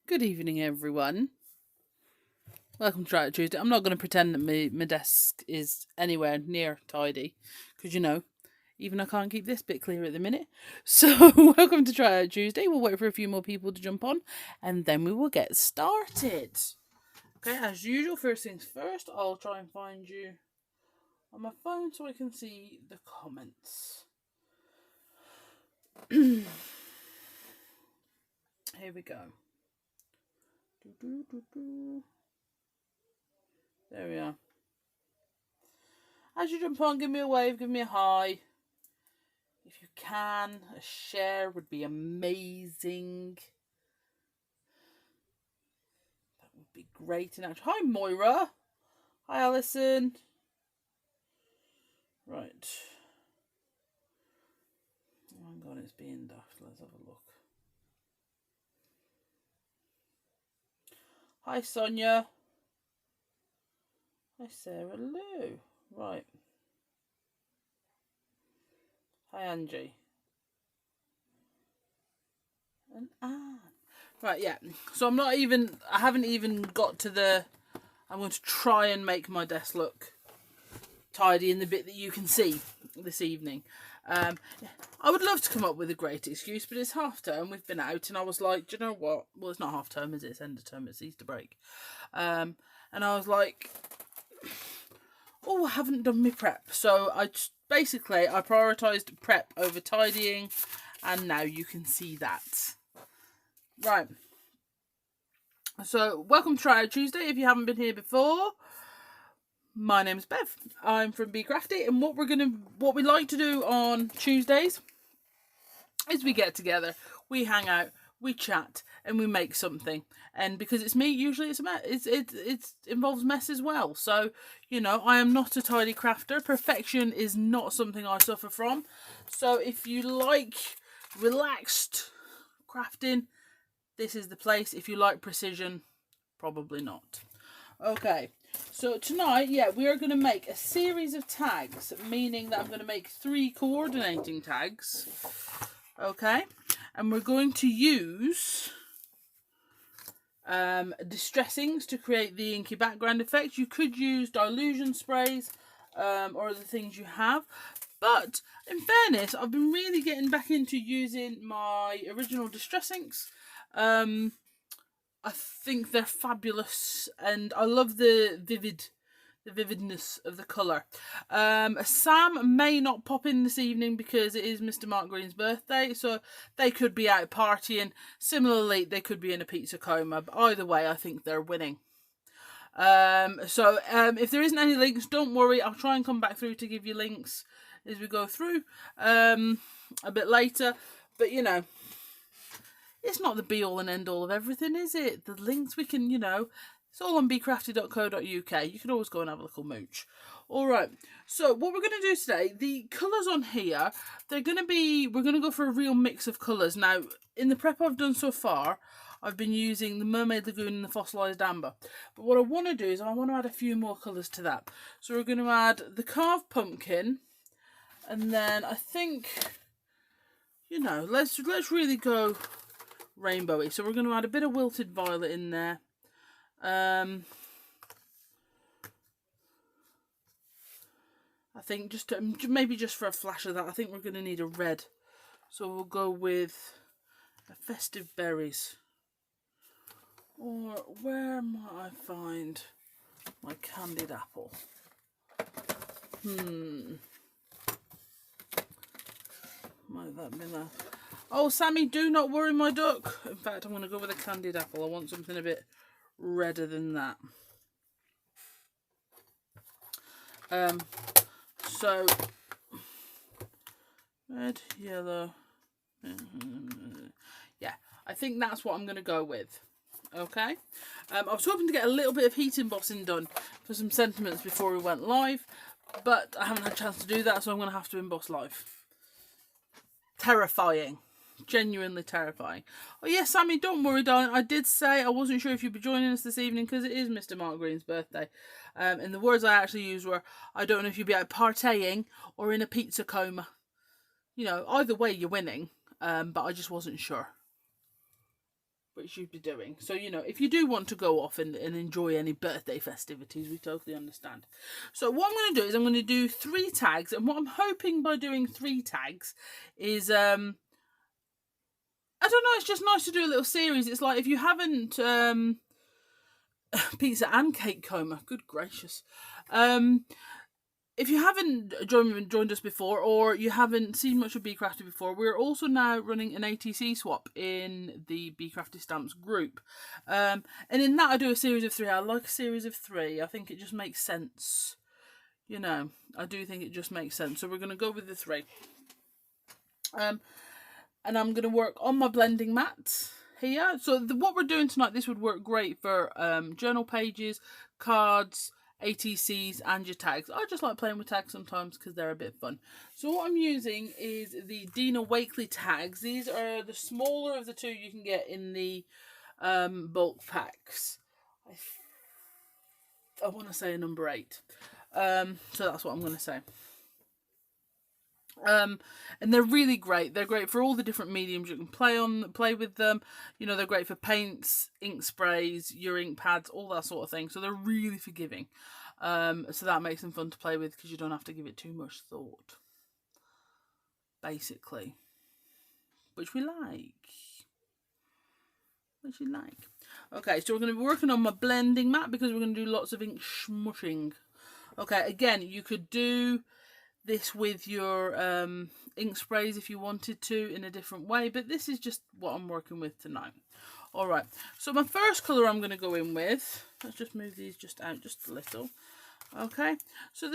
Good evening, everyone. Welcome to TIOT Tuesday. I'm not going to pretend that my desk is anywhere near tidy, because even I can't keep this bit clear at the minute. So, welcome to TIOT Tuesday. We'll wait for a few more people to jump on, and then we will get started. Okay, as usual, first things first, I'll try and find you on my phone so I can see the comments. Here we go. There we are. As you jump on, give me a wave, give me a hi. If you can, a share would be amazing. That would be great. Hi, Moira. Hi, Alison. Right. Oh my god, it's being daft. Let's have a look. Hi, Sonia. Hi, Sarah Lou. Right. Hi, Angie. And Anne. Right, yeah. So I haven't even got to I'm going to try and make my desk look tidy in the bit that you can see this evening. I would love to come up with a great excuse, but it's half term. We've been out, and I was like, do you know what? Well, it's not half term, is it? It's end of term. It's Easter break. And I was like, oh, I haven't done my prep. So I prioritised prep over tidying, and now you can see that. Right. So welcome to TIOT Tuesday. If you haven't been here before, my name's Bev. I'm from Be Crafty, and what we like to do on Tuesdays is we get together, we hang out, we chat, and we make something. And because it's me, usually it involves mess as well. So I am not a tidy crafter. Perfection is not something I suffer from. So if you like relaxed crafting, this is the place. If you like precision, probably not. Okay, so tonight, we are going to make a series of tags, meaning that I'm going to make 3 coordinating tags. Okay, and we're going to use distressings to create the inky background effect. You could use dilution sprays or other things you have. But in fairness, I've been really getting back into using my original distress inks. I think they're fabulous, and I love the vividness of the colour. Sam may not pop in this evening because it is Mr. Mark Green's birthday, so they could be out partying. Similarly, they could be in a pizza coma, but either way, I think they're winning. So if there isn't any links, don't worry, I'll try and come back through to give you links as we go through a bit later, but it's not the be-all and end-all of everything, is it? The links we can, it's all on becrafty.co.uk. You can always go and have a little mooch. All right, so what we're going to do today, the colours on here, we're going to go for a real mix of colours. Now, in the prep I've done so far, I've been using the Mermaid Lagoon and the Fossilised Amber. But what I want to do is I want to add a few more colours to that. So we're going to add the Carved Pumpkin, and then I think, let's really go rainbowy. So we're going to add a bit of Wilted Violet in there. I think maybe just for a flash of that, I think we're going to need a red. So we'll go with a Festive Berries. Or where might I find my Candied Apple? Might that be that? Oh, Sammy, do not worry, my duck. In fact, I'm going to go with a Candied Apple. I want something a bit redder than that. So, red, yellow. Yeah, I think that's what I'm going to go with. Okay. I was hoping to get a little bit of heat embossing done for some sentiments before we went live, but I haven't had a chance to do that, so I'm going to have to emboss live. Terrifying. Genuinely terrifying. Oh yes, Sammy, don't worry, darling. I did say I wasn't sure if you'd be joining us this evening because it is Mr. Mark Green's birthday. And the words I actually used were, I don't know if you'd be out partying or in a pizza coma. Either way you're winning. But I just wasn't sure. which you'd be doing. So, you know, if you do want to go off and enjoy any birthday festivities, we totally understand. So what I'm going to do is I'm going to do 3 tags, and what I'm hoping by doing 3 tags is, I don't know, it's just nice to do a little series. It's like if you haven't, pizza and cake coma, good gracious. If you haven't joined us before, or you haven't seen much of Be Crafty before, we're also now running an ATC swap in the Be Crafty Stamps group. And in that I do a series of 3. I like a series of 3. I think it just makes sense. You know, I do think it just makes sense. So we're going to go with the 3. And I'm going to work on my blending mat here. So what we're doing tonight, this would work great for journal pages, cards, ATCs and your tags. I just like playing with tags sometimes because they're a bit fun. So what I'm using is the Dina Wakley tags. These are the smaller of the 2 you can get in the bulk packs. I want to say a number 8. So that's what I'm going to say. And they're really great. They're great for all the different mediums you can play with them. You know, they're great for paints, ink sprays, your ink pads, all that sort of thing. So they're really forgiving. So that makes them fun to play with because you don't have to give it too much thought. Basically. Which we like. Which we like. Okay, so we're going to be working on my blending mat because we're going to do lots of ink smushing. Okay, again, you could do this with your ink sprays if you wanted to in a different way, but this is just what I'm working with tonight. Alright, so my first colour I'm going to go in with, let's just move these just out just a little. Okay, so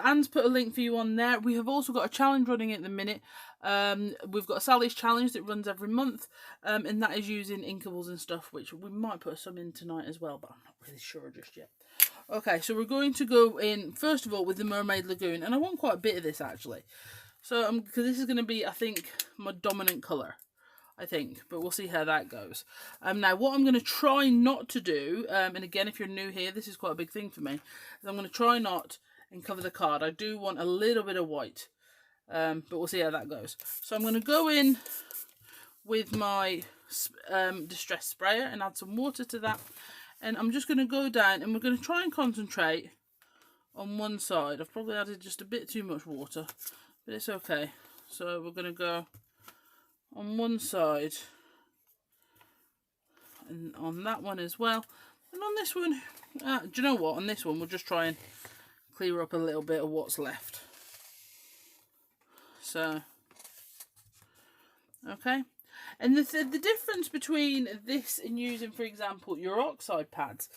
Anne's put a link for you on there. We have also got a challenge running at the minute. We've got a Sally's challenge that runs every month, and that is using inkables and stuff, which we might put some in tonight as well, but I'm not really sure just yet. Okay, so we're going to go in, first of all, with the Mermaid Lagoon. And I want quite a bit of this, actually. So, because this is going to be, I think, my dominant colour. I think. But we'll see how that goes. Now, what I'm going to try not to do, and again, if you're new here, this is quite a big thing for me, is I'm going to try not and cover the card. I do want a little bit of white. But we'll see how that goes. So, I'm going to go in with my distress sprayer and add some water to that. And I'm just going to go down and we're going to try and concentrate on one side. I've probably added just a bit too much water, but it's okay. So we're going to go on one side and on that one as well. And on this one, do you know what? On this one, we'll just try and clear up a little bit of what's left. So, okay. And the difference between this and using, for example, your oxide pads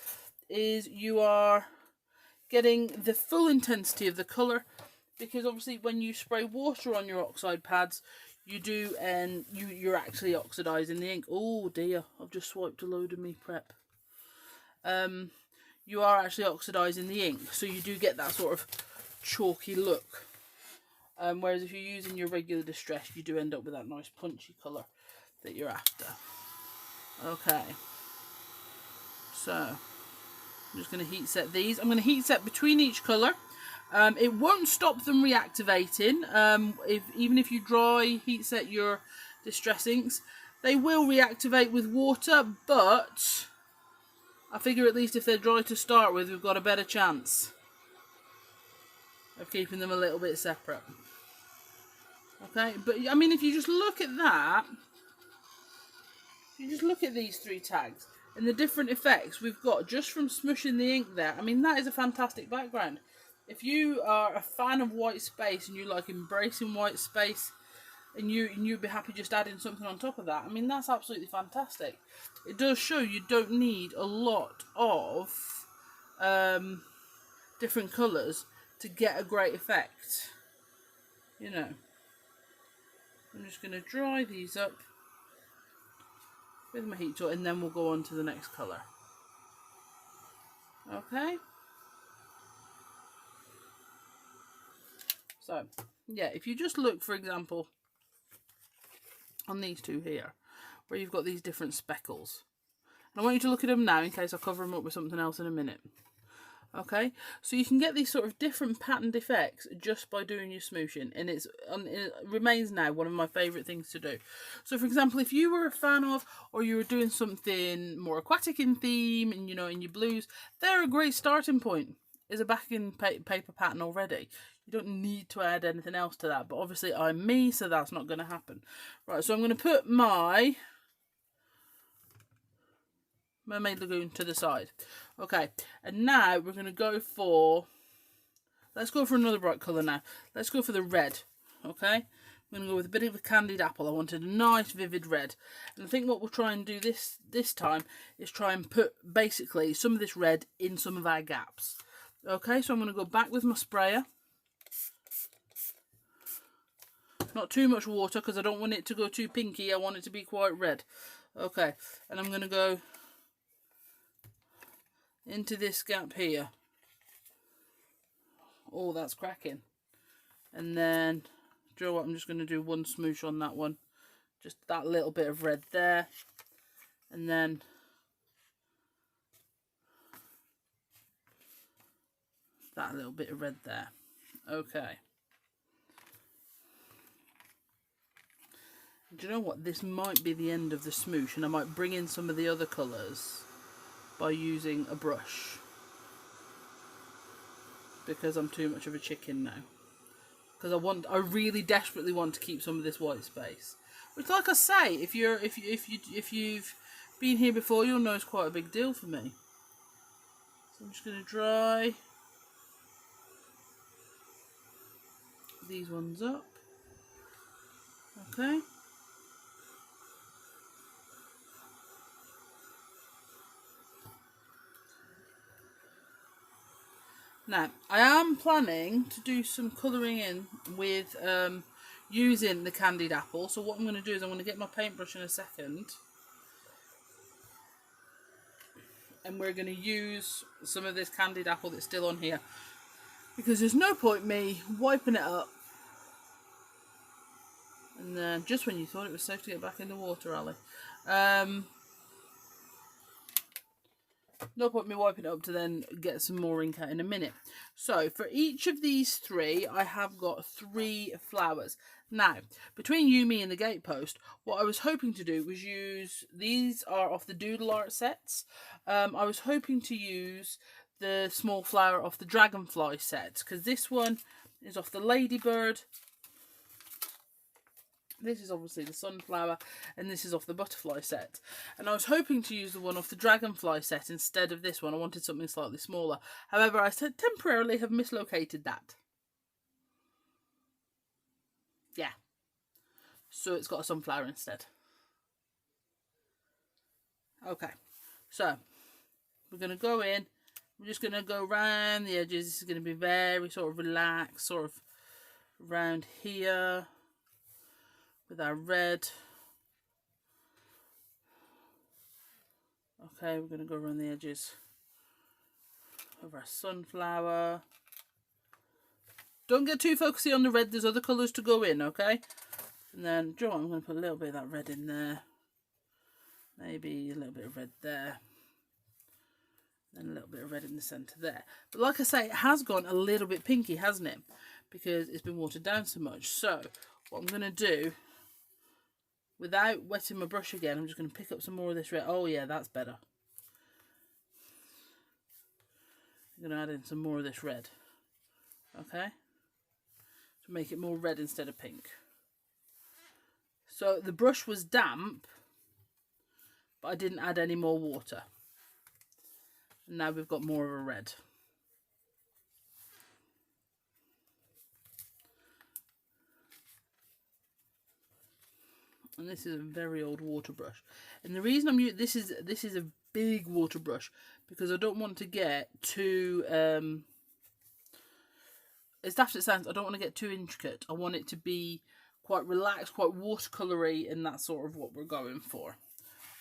is you are getting the full intensity of the colour, because obviously when you spray water on your oxide pads, you do, and you're actually oxidising the ink. Oh dear, I've just swiped a load of me prep. You are actually oxidising the ink, so you do get that sort of chalky look. Whereas if you're using your regular distress, you do end up with that nice punchy colour that you're after. Okay, so I'm just going to heat set these. I'm going to heat set between each colour. It won't stop them reactivating. Even if you dry heat set your distress inks, they will reactivate with water, but I figure at least if they're dry to start with, we've got a better chance of keeping them a little bit separate. Okay, but I mean, if you just look at that, you just look at these 3 tags and the different effects we've got just from smushing the ink there. I mean, that is a fantastic background. If you are a fan of white space and you like embracing white space, and you'd be happy just adding something on top of that, I mean, that's absolutely fantastic. It does show you don't need a lot of different colours to get a great effect. You know. I'm just going to dry these up with my heat tool, and then we'll go on to the next colour. Okay. So, yeah, if you just look, for example, on these 2 here, where you've got these different speckles. And I want you to look at them now in case I cover them up with something else in a minute. Okay, so you can get these sort of different patterned effects just by doing your smooshing, and it remains now one of my favourite things to do. So for example, if you were a fan of, or you were doing something more aquatic in theme, and you know, in your blues, they're a great starting point. Is a backing paper pattern already. You don't need to add anything else to that, but obviously I'm me, so that's not going to happen. Right, so I'm going to put my Mermaid Lagoon to the side. Okay, and now we're going to go for, let's go for another bright colour now. Let's go for the red, okay? I'm going to go with a bit of a candied apple. I wanted a nice vivid red. And I think what we'll try and do this time is try and put basically some of this red in some of our gaps. Okay, so I'm going to go back with my sprayer. Not too much water because I don't want it to go too pinky. I want it to be quite red. Okay, and I'm going to go into this gap here. Oh, that's cracking. And then, do you know what, I'm just going to do one smoosh on that one. Just that little bit of red there. And then that little bit of red there. Okay. Do you know what, this might be the end of the smoosh, and I might bring in some of the other colours by using a brush, because I'm too much of a chicken now. Because I really desperately want to keep some of this white space, which, like I say, if you've been here before, you'll know it's quite a big deal for me. So I'm just going to dry these ones up. Okay. Now, I am planning to do some colouring in with using the candied apple. So what I'm going to do is I'm going to get my paintbrush in a second. And we're going to use some of this candied apple that's still on here. Because there's no point me wiping it up. And then, just when you thought it was safe to get back in the water, Ali. No point me wiping it up to then get some more ink out in a minute. So for each of these three, I have got 3 flowers. Now, between you, me and the gatepost, what I was hoping to do was use, these are off the Doodle art sets. I was hoping to use the small flower off the Dragonfly set, because this one is off the Ladybird. This is obviously the sunflower, and this is off the butterfly set. And I was hoping to use the one off the dragonfly set instead of this one. I wanted something slightly smaller. However, I temporarily have mislocated that. Yeah. So it's got a sunflower instead. Okay. So, we're going to go in. We're just going to go around the edges. This is going to be very sort of relaxed, sort of around here. With our red. Okay, we're going to go around the edges of our sunflower. Don't get too focusy on the red, there's other colours to go in, okay? And then, do you know what, I'm going to put a little bit of that red in there. Maybe a little bit of red there. Then a little bit of red in the centre there. But like I say, it has gone a little bit pinky, hasn't it? Because it's been watered down so much. So, what I'm going to do, without wetting my brush again, I'm just going to pick up some more of this red. Oh yeah, that's better. I'm going to add in some more of this red. Okay? To make it more red instead of pink. So the brush was damp, but I didn't add any more water. And now we've got more of a red. And this is a very old water brush. And the reason I'm using this is a big water brush because I don't want to get too as daft as it sounds, I don't want to get too intricate. I want it to be quite relaxed, quite watercolory, and that's sort of what we're going for.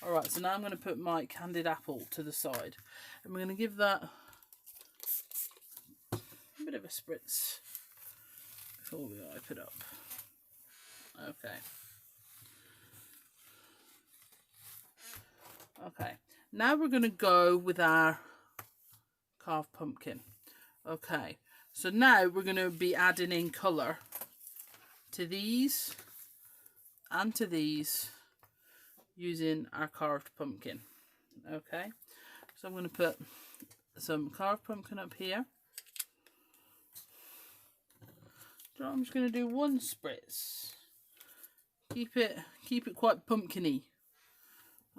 Alright, so now I'm going to put my candied apple to the side. And we're going to give that a bit of a spritz before we wipe it up. Okay. Okay, now we're going to go with our carved pumpkin. Okay, so now we're going to be adding in colour to these and to these using our carved pumpkin. Okay, so I'm going to put some carved pumpkin up here. So I'm just going to do one spritz. Keep it quite pumpkin-y.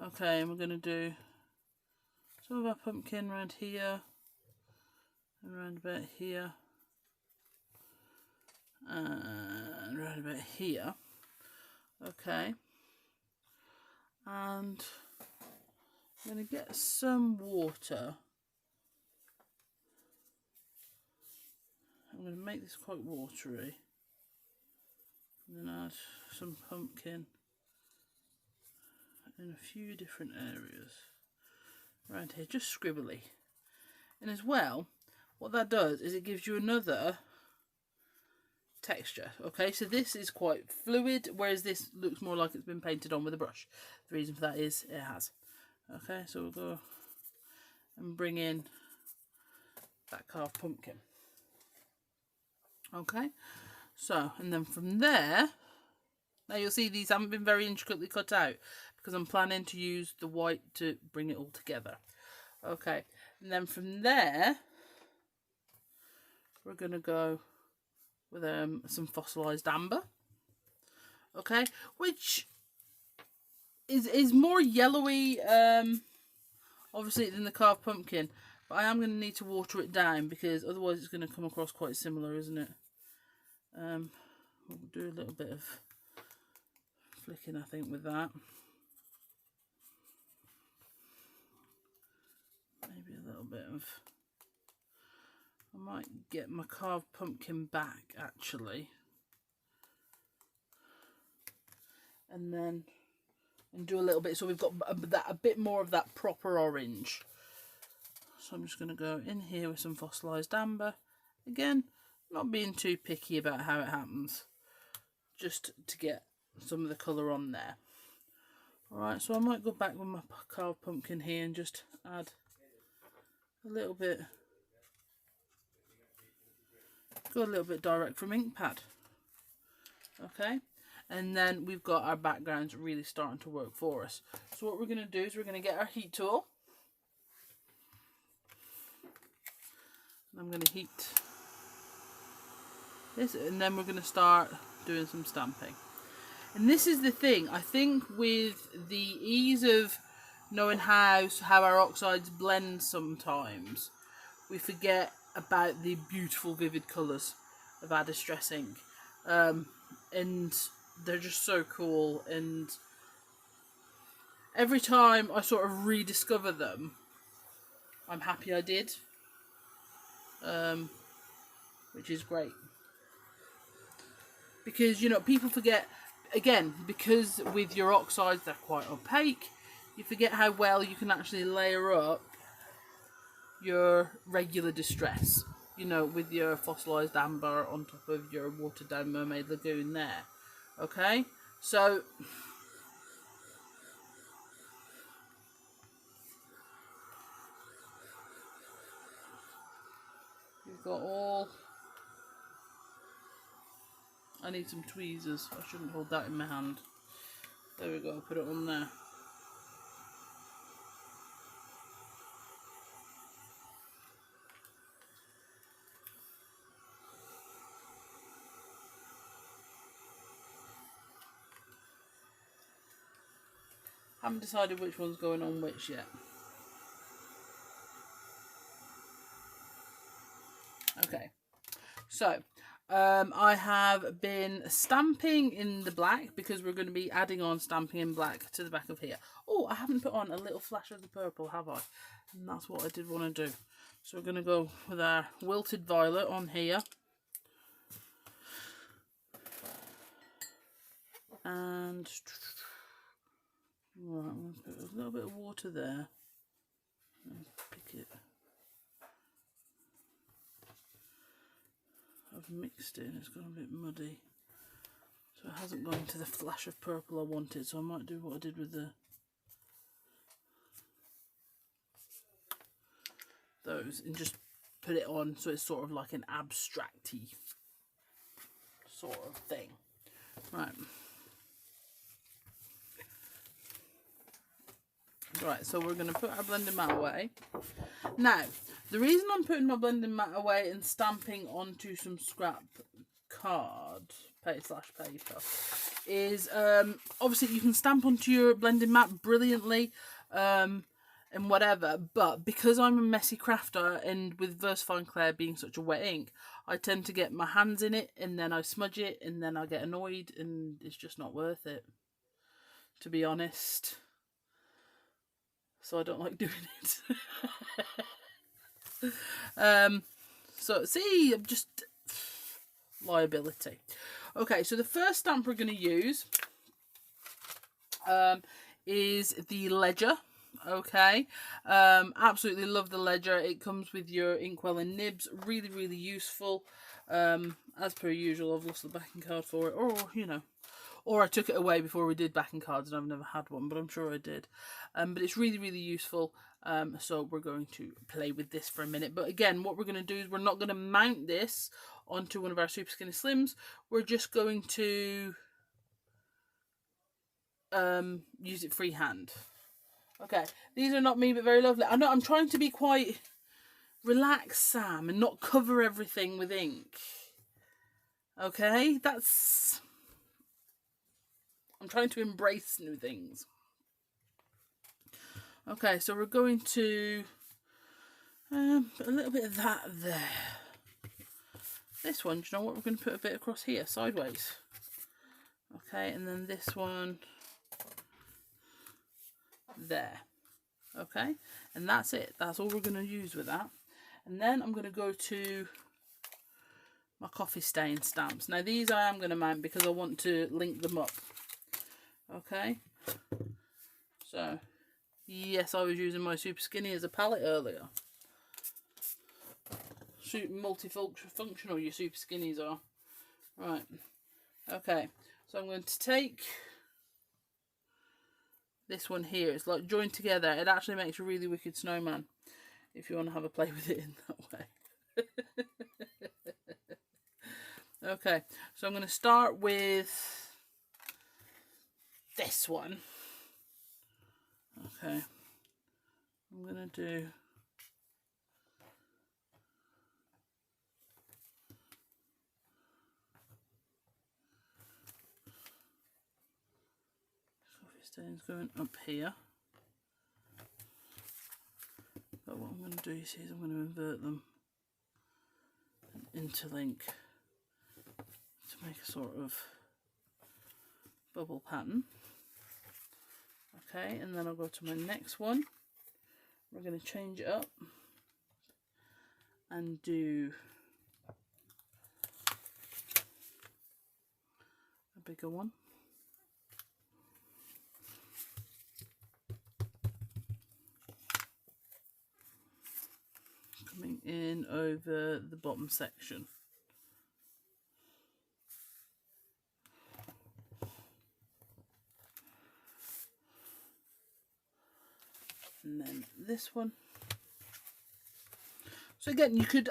Okay, and we're going to do some of our pumpkin around here, and around about here, and around about here. Okay, and I'm going to get some water. I'm going to make this quite watery, and then add some pumpkin in a few different areas around here, just scribbly. And as well, what that does is it gives you another texture. Okay, so this is quite fluid, whereas this looks more like it's been painted on with a brush. The reason for that is it has. Okay, so we'll go and bring in that carved pumpkin. Okay, so, and then from there, now you'll see these haven't been very intricately cut out because I'm planning to use the white to bring it all together. Okay, and then from there, we're going to go with some fossilised amber. Okay, which is more yellowy, obviously, than the carved pumpkin. But I am going to need to water it down because otherwise it's going to come across quite similar, isn't it? We'll do a little bit of flicking, I think, with that. Maybe a little bit of... I might get my carved pumpkin back, actually. And then... and do a little bit, so we've got a bit more of that proper orange. So I'm just going to go in here with some fossilised amber. Again, not being too picky about how it happens, just to get some of the colour on there. Alright, so I might go back with my carved pumpkin here and just add a little bit, go a little bit direct from ink pad. Okay, and then we've got our backgrounds really starting to work for us. So what we're going to do is we're going to get our heat tool. I'm going to heat this, and then we're going to start doing some stamping. And this is the thing, I think, with the ease of knowing how our oxides blend sometimes, we forget about the beautiful vivid colours of our distress ink. And they're just so cool, and every time I sort of rediscover them, I'm happy I did. Which is great, because, you know, people forget, again, because with your oxides they're quite opaque, you forget how well you can actually layer up your regular distress, you know, with your fossilised amber on top of your watered down mermaid lagoon there. Okay, so you've got all... I need some tweezers. I shouldn't hold that in my hand. There we go, I'll put it on there. Haven't decided which one's going on which yet. Okay, so I have been stamping in the black because we're going to be adding on stamping in black to the back of here. Oh, I haven't put on a little flash of the purple, have I? And that's what I did want to do. So we're going to go with our wilted violet on here. And right, I'm going to put a little bit of water there and pick it. I've mixed it and it's gone a bit muddy, so it hasn't gone to the flash of purple I wanted, so I might do what I did with those and just put it on so it's sort of like an abstracty sort of thing. Right. Right, so we're going to put our blending mat away. Now, the reason I'm putting my blending mat away and stamping onto some scrap card, paper, is obviously you can stamp onto your blending mat brilliantly and whatever, but because I'm a messy crafter and with VersaFine Clair being such a wet ink, I tend to get my hands in it and then I smudge it and then I get annoyed and it's just not worth it, to be honest. So I don't like doing it. So see, I'm just liability. Okay, so the first stamp we're going to use is the Ledger. Okay, absolutely love the Ledger. It comes with your inkwell and nibs. Really, really useful. As per usual, I've lost the backing card for it, or you know, or I took it away before we did backing cards and I've never had one, but I'm sure I did. But it's really, really useful. So we're going to play with this for a minute. But again, what we're going to do is we're not going to mount this onto one of our Super Skinny Slims. We're just going to use it freehand. Okay, these are not me, but very lovely. I know I'm trying to be quite relaxed, Sam, and not cover everything with ink. Okay, I'm trying to embrace new things. Okay, so we're going to put a little bit of that there. This one, do you know what? We're going to put a bit across here, sideways. Okay, and then this one there. Okay, and that's it. That's all we're going to use with that. And then I'm going to go to my coffee stain stamps. Now these I am going to mount because I want to link them up. Okay, so yes, I was using my Super Skinny as a palette earlier. Multifunctional your Super Skinnies are. Right, okay, so I'm going to take this one here. It's like joined together. It actually makes a really wicked snowman if you want to have a play with it in that way. Okay, so I'm going to start with this one. Okay, I'm going to do coffee stains going up here. But what I'm going to do, you see, is I'm going to invert them and interlink to make a sort of bubble pattern. Okay, and then I'll go to my next one. We're going to change it up and do a bigger one. Coming in over the bottom section. And then this one. So again, you could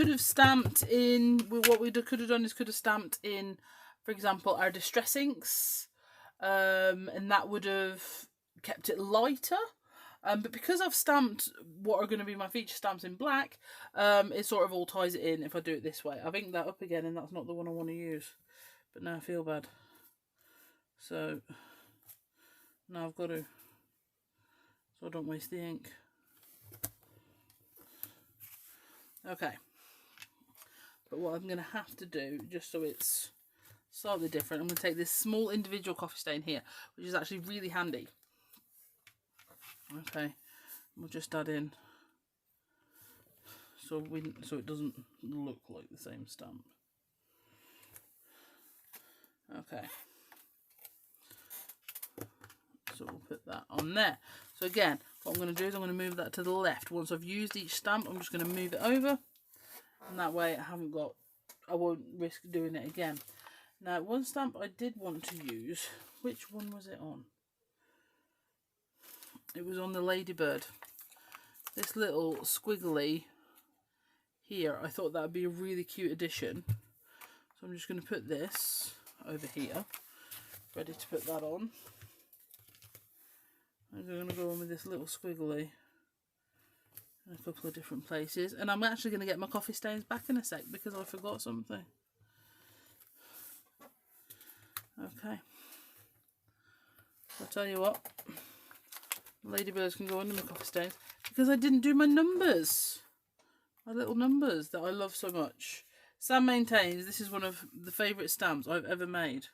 have stamped in. What we could have done is could have stamped in, for example, our distress inks, and that would have kept it lighter. But because I've stamped what are going to be my feature stamps in black, it sort of all ties it in if I do it this way. I've inked that up again, and that's not the one I want to use. But now I feel bad. So now I've got to. So I don't waste the ink. Okay. But what I'm going to have to do, just so it's slightly different, I'm going to take this small individual coffee stain here, which is actually really handy. Okay. We'll just add in so it doesn't look like the same stamp. Okay. So we'll put that on there. So again, what I'm going to do is I'm going to move that to the left. Once I've used each stamp, I'm just going to move it over. And that way I won't risk doing it again. Now, one stamp I did want to use, which one was it on? It was on the ladybird. This little squiggly here, I thought that would be a really cute addition. So I'm just going to put this over here, ready to put that on. I'm going to go on with this little squiggly in a couple of different places. And I'm actually going to get my coffee stains back in a sec because I forgot something. Okay. I'll tell you what, ladybirds can go under my coffee stains because I didn't do my numbers. My little numbers that I love so much. Sam maintains this is one of the favourite stamps I've ever made.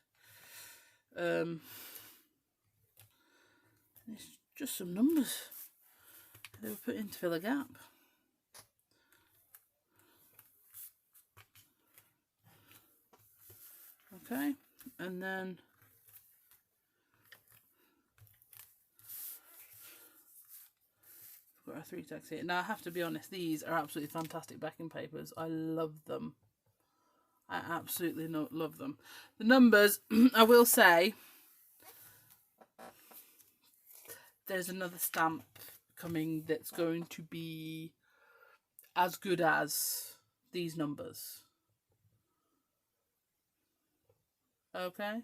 It's just some numbers they were put in to fill a gap. Okay, and then got our 3 tags here. Now I have to be honest, these are absolutely fantastic backing papers. I love them. I absolutely love them. The numbers, I will say, there's another stamp coming that's going to be as good as these numbers. Okay.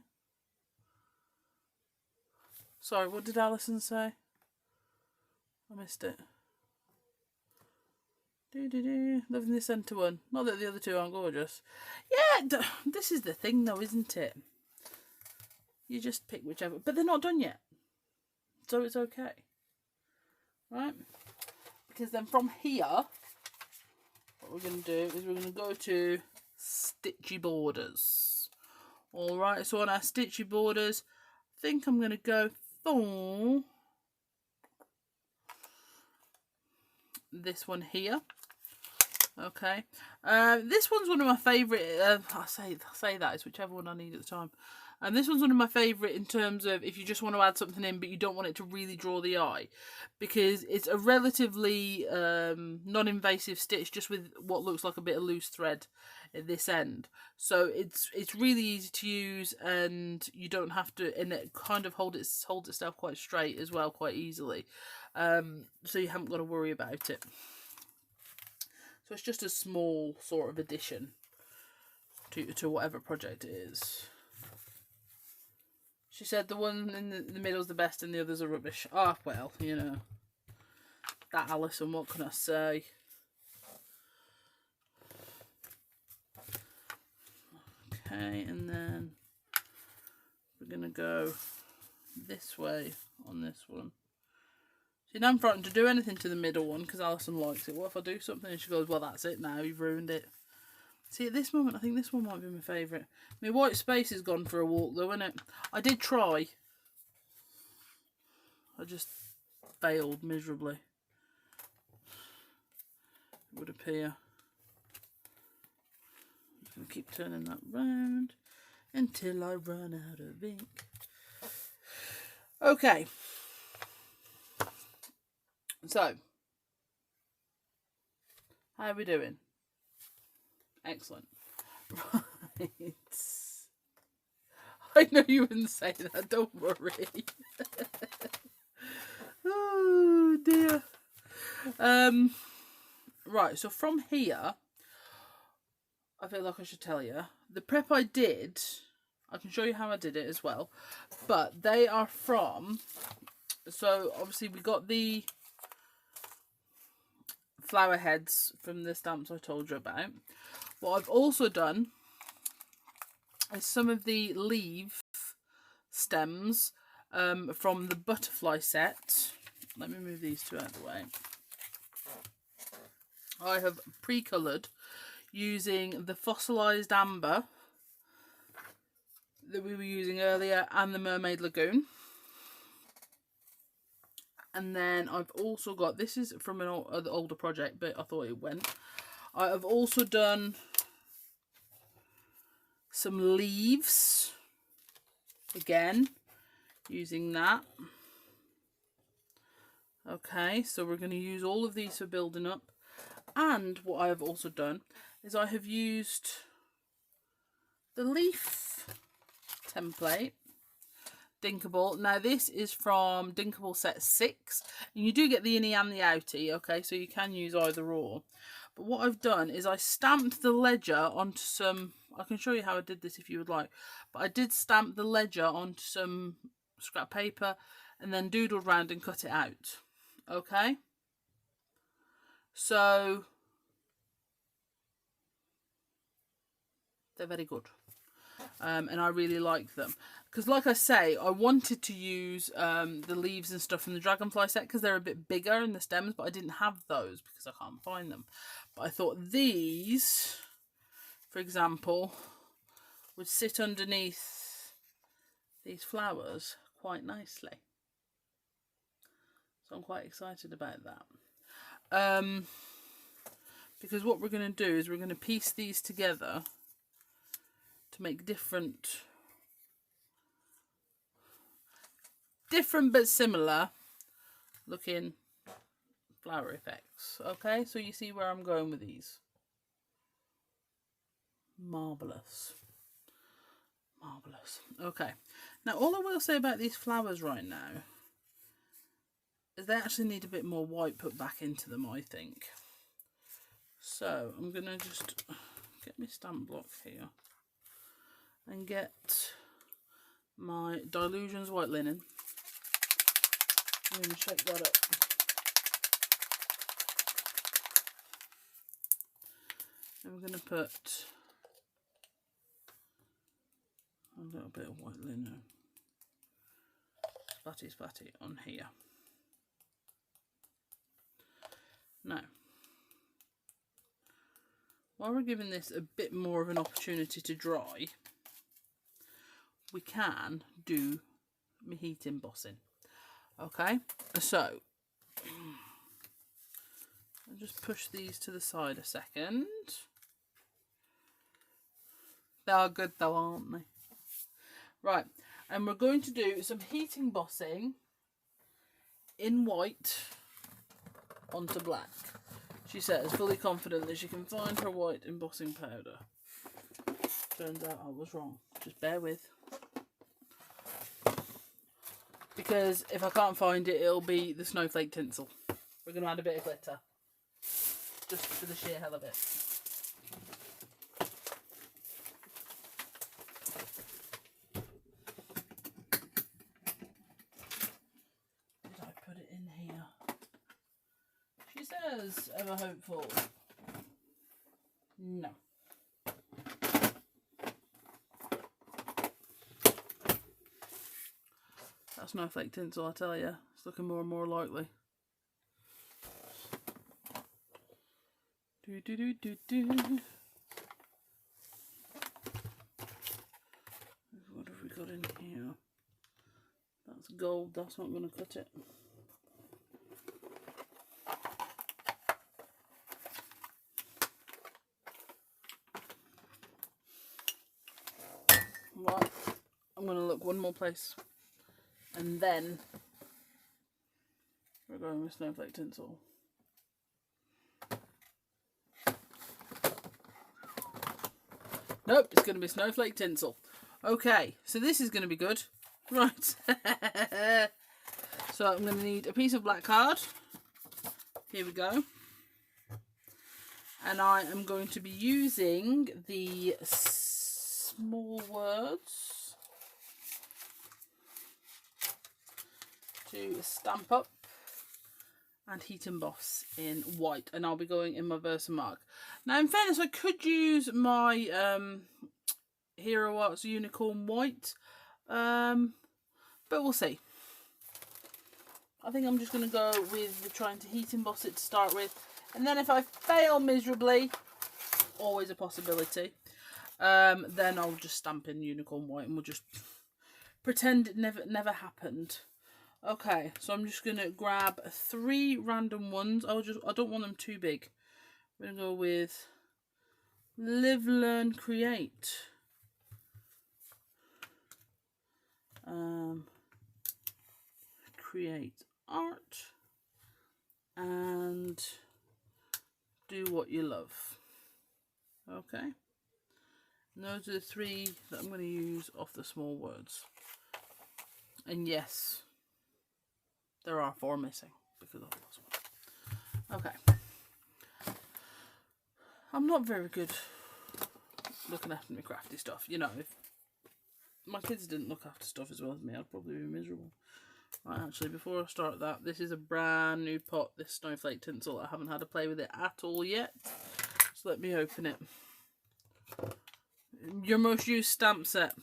Sorry, what did Alison say? I missed it. Loving the centre one. Not that the other two aren't gorgeous. Yeah, this is the thing though, isn't it? You just pick whichever. But they're not done yet. So it's okay. Right? Because then from here, what we're going to do is we're going to go to Stitchy Borders. Alright, so on our Stitchy Borders, I think I'm going to go for this one here. Okay, this one's one of my favourite. I say that it's whichever one I need at the time. And this one's one of my favourite in terms of if you just want to add something in but you don't want it to really draw the eye, because it's a relatively non-invasive stitch just with what looks like a bit of loose thread at this end. So it's really easy to use, and you don't have to, and it kind of holds itself quite straight as well quite easily. So you haven't got to worry about it. So it's just a small sort of addition to whatever project it is. She said the one in the middle's the best and the others are rubbish. Ah, well, you know. That Alison, what can I say? Okay, and then we're going to go this way on this one. See, now I'm frightened to do anything to the middle one because Alison likes it. What if I do something and she goes, well, that's it now, you've ruined it. See, at this moment, I think this one might be my favourite. My white space has gone for a walk, though, isn't it? I did try. I just failed miserably. It would appear. I'm just going to keep turning that round until I run out of ink. Okay. So, how are we doing? Excellent. Right. I know you wouldn't say that, don't worry. Oh dear. Right, so from here, I feel like I should tell you. The prep I did, I can show you how I did it as well. But they are from, so obviously we got the flower heads from the stamps I told you about. What I've also done is some of the leaf stems from the butterfly set. Let me move these two out of the way. I have pre-coloured using the fossilised amber that we were using earlier and the Mermaid Lagoon. And then I've also got, this is from an older project, but I thought it went. I have also done some leaves, again, using that. Okay, so we're going to use all of these for building up. And what I have also done is I have used the leaf template. Dinkable. Now this is from Dinkable set 6, and you do get the innie and the outie, okay, so you can use either or. what I've done is I stamped the ledger onto some, I can show you how I did this if you would like, but I did stamp the ledger onto some scrap paper and then doodled round and cut it out. Okay, so they're very good, and I really like them because, like I say, I wanted to use the leaves and stuff from the dragonfly set because they're a bit bigger in the stems, but I didn't have those because I can't find them. But I thought these, for example, would sit underneath these flowers quite nicely. So I'm quite excited about that. Because what we're going to do is we're going to piece these together to make different but similar looking flower effects. Okay, so you see where I'm going with these. Marvellous. Marvellous. Okay, now all I will say about these flowers right now is they actually need a bit more white put back into them, I think. So I'm going to just get my stamp block here and get my Dylusions white linen. I'm going to shake that up. And we're going to put a little bit of white linen, spatty on here. Now, while we're giving this a bit more of an opportunity to dry, we can do my heat embossing. Okay, so I'll just push these to the side a second. They are good though, aren't they? Right, and we're going to do some heat embossing in white onto black. She says, fully confident that she can find her white embossing powder. Turns out I was wrong. Just bear with. Because if I can't find it, it'll be the snowflake tinsel. We're going to add a bit of glitter. Just for the sheer hell of it. Did I put it in here? She says, ever hopeful. No. That snowflake tinsel, I tell you, it's looking more and more likely. What have we got in here? That's gold, that's not going to cut it. Right, I'm going to look one more place. And then we're going with snowflake tinsel. Nope, it's going to be snowflake tinsel. Okay, so this is going to be good. Right. So I'm going to need a piece of black card. Here we go. And I am going to be using the small words to stamp up and heat emboss in white, and I'll be going in my Versamark. Now in fairness, I could use my Hero Arts Unicorn White, but we'll see. I think I'm just going to go with trying to heat emboss it to start with, and then if I fail miserably, always a possibility, then I'll just stamp in Unicorn White and we'll just pretend it never happened. Okay, so I'm just going to grab 3 random ones. I don't want them too big. We're going to go with Live, Learn, Create. Create art. And do what you love. Okay. And those are the 3 that I'm going to use off the small words. And yes, there are 4 missing because of this one. Okay. I'm not very good looking after my crafty stuff. You know, if my kids didn't look after stuff as well as me, I'd probably be miserable. Right, actually, before I start that, this is a brand new pot, this snowflake tinsel. I haven't had to play with it at all yet. So let me open it. Your most used stamp set.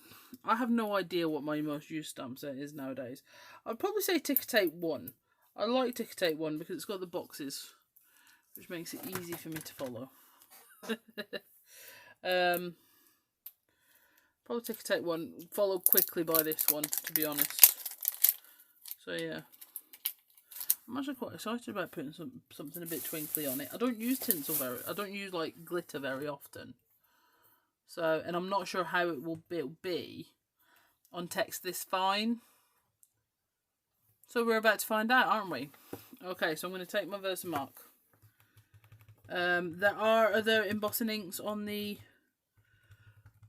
I have no idea what my most used stamp set is nowadays. I'd probably say Ticker Tape 1. I like Ticker Tape 1 because it's got the boxes, which makes it easy for me to follow. Probably Ticker Tape 1, followed quickly by this one, to be honest. So yeah, I'm actually quite excited about putting something a bit twinkly on it. I don't use tinsel I don't use like glitter very often. So, and I'm not sure how it'll be on text this fine. So we're about to find out, aren't we? Okay, so I'm going to take my Versamark. There are other embossing inks on the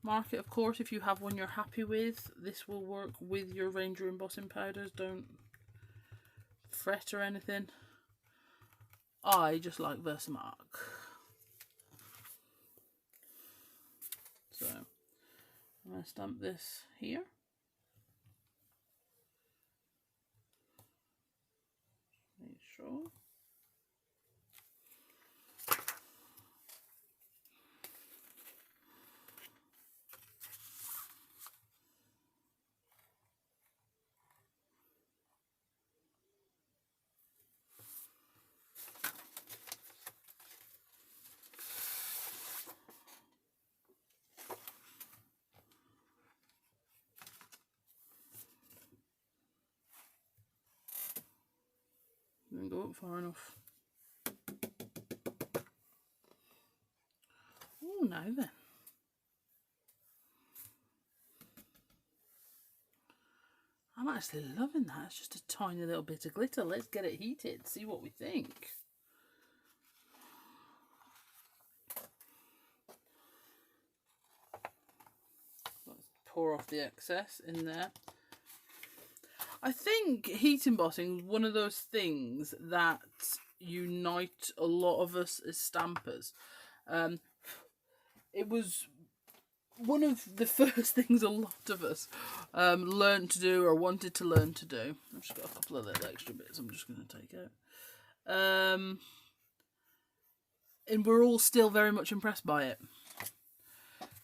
market, of course. If you have one you're happy with, this will work with your Ranger embossing powders. Don't fret or anything. I just like Versamark. So I'm going to stamp this here. Make sure. Didn't go up far enough. Oh, now then. I'm actually loving that. It's just a tiny little bit of glitter. Let's get it heated, see what we think. Let's pour off the excess in there. I think heat embossing is one of those things that unite a lot of us as stampers. It was one of the first things a lot of us learned to do or wanted to learn to do. I've just got a couple of little extra bits I'm just going to take out. And we're all still very much impressed by it.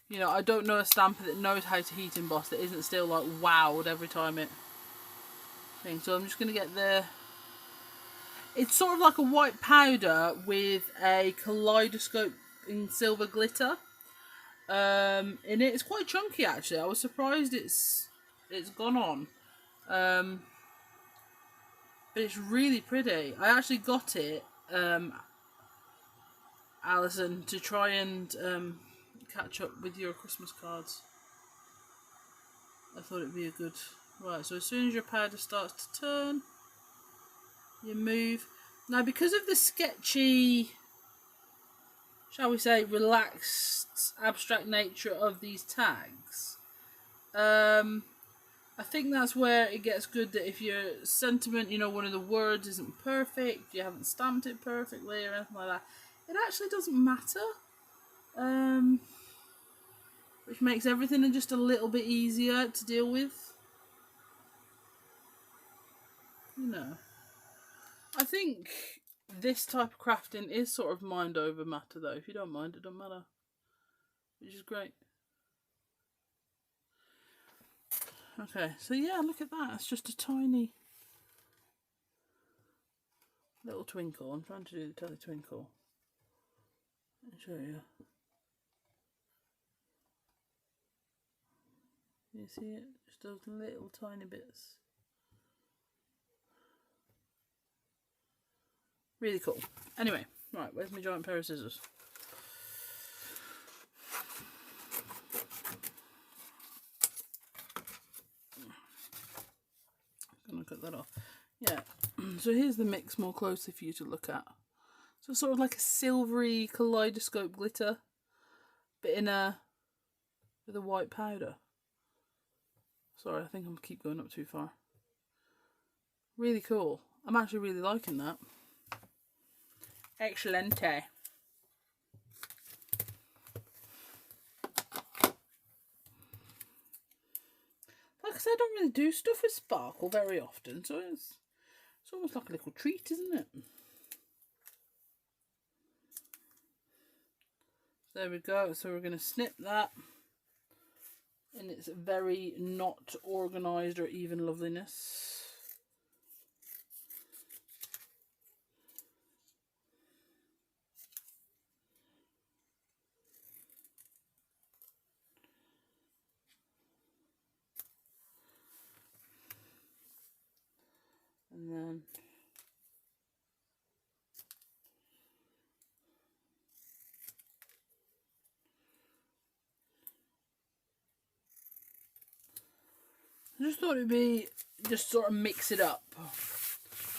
You know, I don't know a stamper that knows how to heat emboss that isn't still like wowed every time it thing. So I'm just going to get the... It's sort of like a white powder with a kaleidoscope in silver glitter. In it. It's quite chunky actually. I was surprised it's gone on. But it's really pretty. I actually got it, Alison, to try and catch up with your Christmas cards. I thought it'd be a good... Right, so as soon as your powder starts to turn, you move. Now because of the sketchy, shall we say, relaxed, abstract nature of these tags, I think that's where it gets good that if your sentiment, you know, one of the words isn't perfect, you haven't stamped it perfectly or anything like that, it actually doesn't matter. Which makes everything just a little bit easier to deal with. You know, I think this type of crafting is sort of mind over matter though. If you don't mind, it don't matter. Which is great. Okay, so yeah, look at that. It's just a tiny little twinkle. I'm trying to do the telly twinkle. I'll show you. You see it? Just those little tiny bits. Really cool. Anyway, right, where's my giant pair of scissors? I'm gonna cut that off. Yeah, so here's the mix more closely for you to look at. So sort of like a silvery kaleidoscope glitter, but with a white powder. Sorry, I think I'm keep going up too far. Really cool. I'm actually really liking that. Excelente. I don't really do stuff with sparkle very often, so it's almost like a little treat, isn't it? There we go. So we're going to snip that in its very not organised or even loveliness. And then I just thought it'd be just sort of mix it up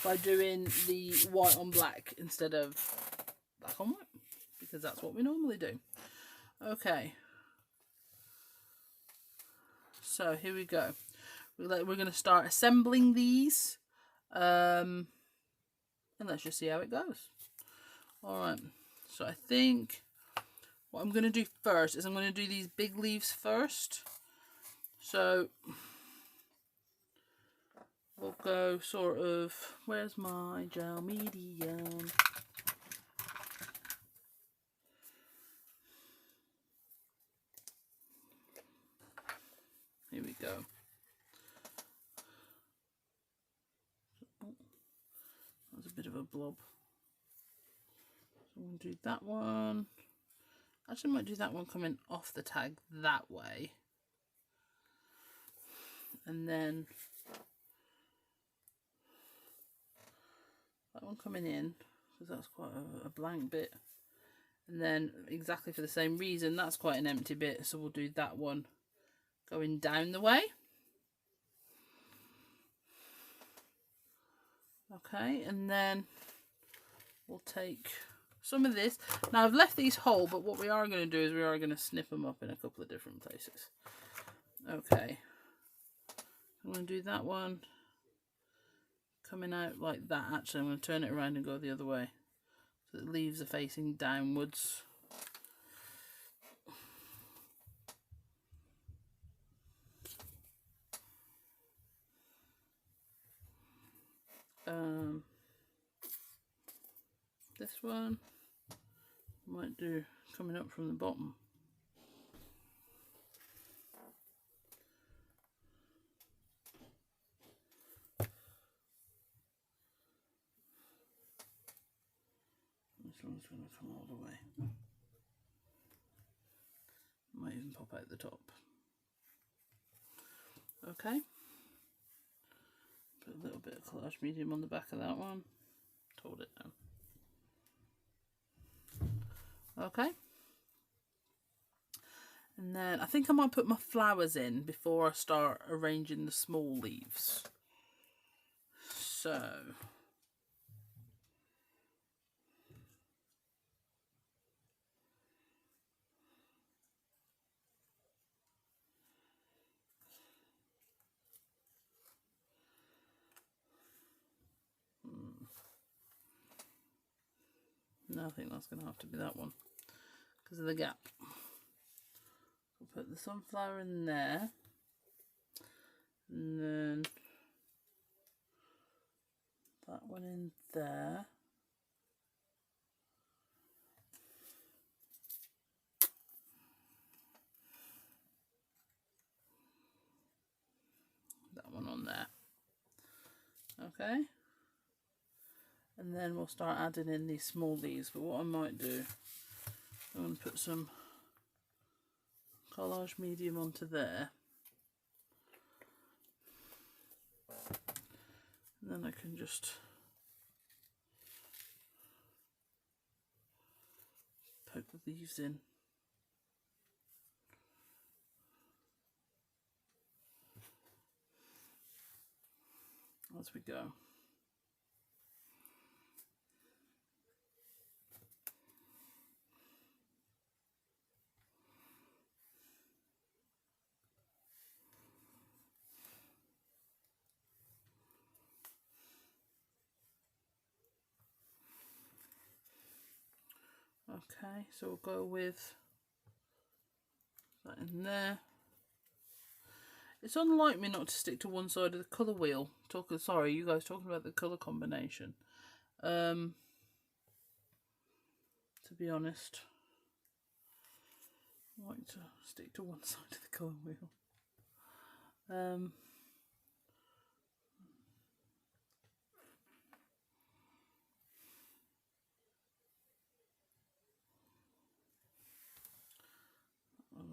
by doing the white on black instead of black on white, because that's what we normally do. Okay, so here we go. We're going to start assembling these, and let's just see how it goes. Alright, so I think what I'm going to do first is I'm going to do these big leaves first. So we'll go sort of, where's my gel medium? Here we go. That's a bit of a blob. So we'll do that one. Actually, I might do that one coming off the tag that way. And then that one coming in, because that's quite a blank bit. And then exactly for the same reason, that's quite an empty bit, so we'll do that one going down the way. Okay, and then we'll take some of this. Now I've left these whole, but what we are going to do is we are going to snip them up in a couple of different places. Okay, I'm going to do that one coming out like that. Actually, I'm going to turn it around and go the other way, so the leaves are facing downwards. This one might do coming up from the bottom. This one's going to come all the way. Might even pop out the top. Okay. Put a little bit of collage medium on the back of that one. Hold it down. Okay. And then I think I might put my flowers in before I start arranging the small leaves. So no, I think that's going to have to be that one because of the gap. We'll put the sunflower in there, and then that one in there. That one on there. Okay. And then we'll start adding in these small leaves. But what I might do, I'm going to put some collage medium onto there. And then I can just poke the leaves in. As we go. Okay, so we'll go with that in there. It's unlike me not to stick to one side of the colour wheel. Sorry, you guys talking about the colour combination. To be honest, I like to stick to one side of the colour wheel.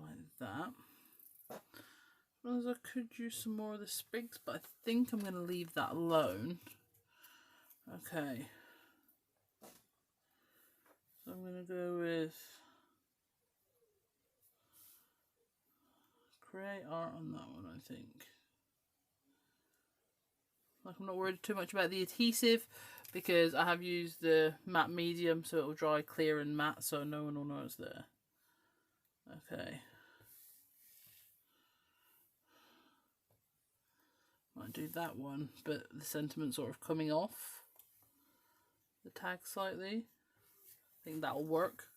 Like that. As I could use some more of the sprigs, but I think I'm going to leave that alone. Okay. So I'm going to go with create art on that one, I think. Like, I'm not worried too much about the adhesive because I have used the matte medium, so it'll dry clear and matte, so no one will know it's there. Okay. Might do that one, but the sentiment's sort of coming off the tag slightly. I think that'll work.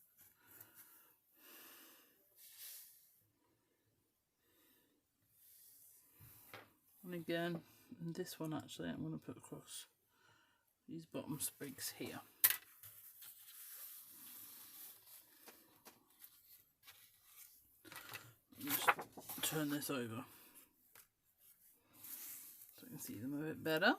And again, in this one actually, I'm going to put across these bottom sprigs here. Just turn this over so I can see them a bit better.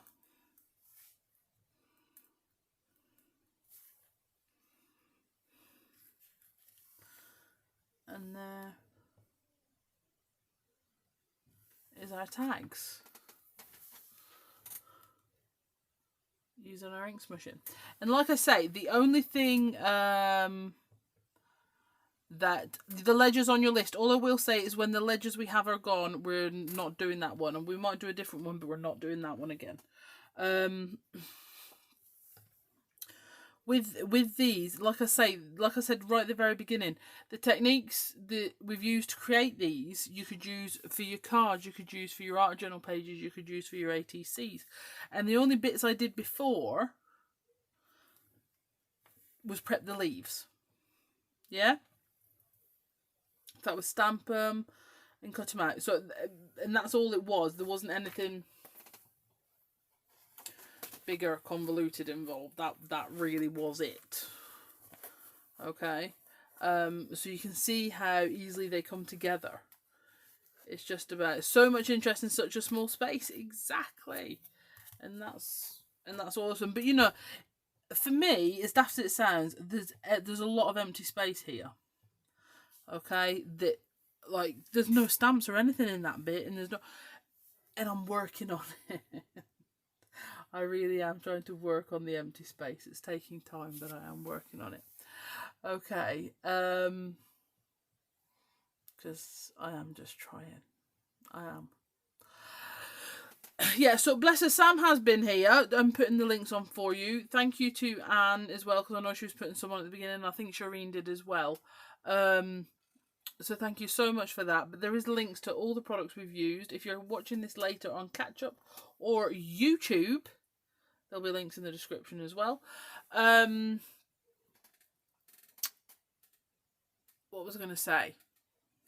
And there is our tags using our ink smushing. And like I say, the only thing that the ledgers on your list, all I will say is when the ledgers we have are gone, we're not doing that one, and we might do a different one, but we're not doing that one again. With these, like I said right at the very beginning, the techniques that we've used to create these, you could use for your cards, you could use for your art journal pages, you could use for your ATCs. And the only bits I did before was prep the leaves. Yeah? That was stamp them and cut them out. So, and that's all it was. There wasn't anything bigger, convoluted involved. That really was it. Okay. So you can see how easily they come together. It's just about so much interest in such a small space. Exactly. And that's awesome. But you know, for me, as daft as it sounds, there's a lot of empty space here. Okay, that like there's no stamps or anything in that bit, and I'm working on it. I really am trying to work on the empty space. It's taking time, but I am working on it. Okay, because I am just trying. I am. Yeah, so bless her, Sam has been here. I'm putting the links on for you. Thank you to Anne as well, because I know she was putting some on at the beginning. I think Shireen did as well. So thank you so much for that. But there is links to all the products we've used. If you're watching this later on Catch Up or YouTube, there'll be links in the description as well. What was I going to say?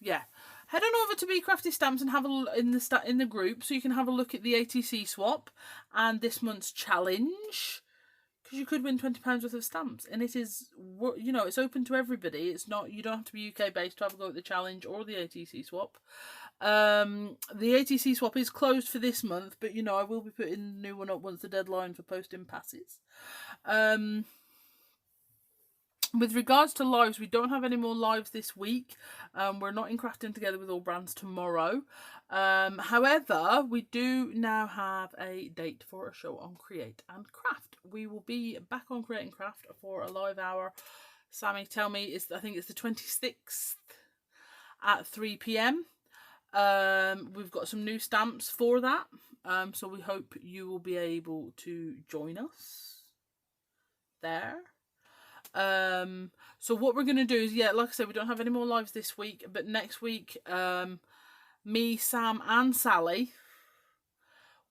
Yeah, head on over to Be Crafty Stamps and have a look in the group, so you can have a look at the ATC swap and this month's challenge. Because you could win £20 worth of stamps, and it is, you know, it's open to everybody. It's not, you don't have to be UK based to have a go at the challenge or the ATC swap. The ATC swap is closed for this month, but you know, I will be putting the new one up once the deadline for posting passes. With regards to lives, we don't have any more lives this week. We're not in Crafting Together with All Brands tomorrow. However, we do now have a date for a show on Create and Craft. We will be back on Create and Craft for a live hour. Sammy, tell me, I think it's the 26th at 3 PM. We've got some new stamps for that. So we hope you will be able to join us there. So what we're going to do is, yeah, like I said, we don't have any more lives this week, but next week, me, Sam and Sally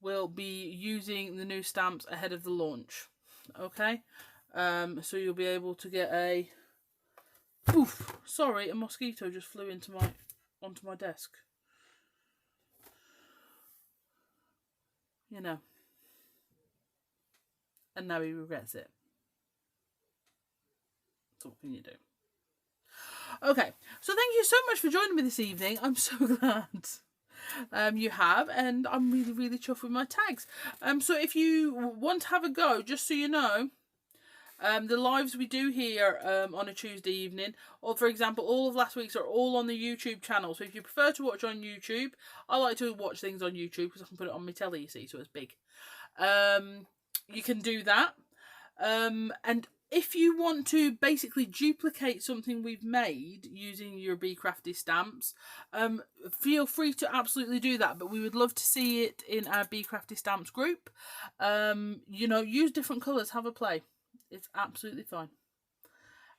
will be using the new stamps ahead of the launch. Okay. So you'll be able to get a, oof, sorry, a mosquito just flew onto my desk. you know. And now he regrets it. So what can you do? Okay, so thank you so much for joining me this evening. I'm so glad you have, and I'm really, really chuffed with my tags. So if you want to have a go, just so you know, the lives we do here on a Tuesday evening, or for example, all of last week's are all on the YouTube channel. So if you prefer to watch on YouTube, I like to watch things on YouTube because I can put it on my telly, you see, so it's big. You can do that. And if you want to basically duplicate something we've made using your Be Crafty stamps, feel free to absolutely do that. But we would love to see it in our Be Crafty stamps group. You know, use different colours, have a play. It's absolutely fine.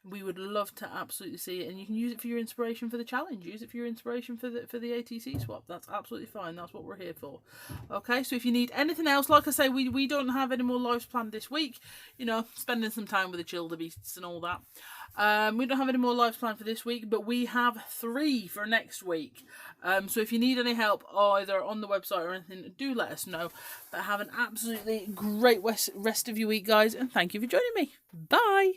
We would love to absolutely see it, and you can use it for your inspiration for the challenge. Use it for your inspiration for the ATC swap. That's absolutely fine. That's what we're here for. Okay, so if you need anything else, like I say, we don't have any more lives planned this week. You know, spending some time with the childebeests and all that. We don't have any more lives planned for this week, but we have 3 for next week. So if you need any help, either on the website or anything, do let us know. But have an absolutely great rest of your week, guys, and thank you for joining me. Bye.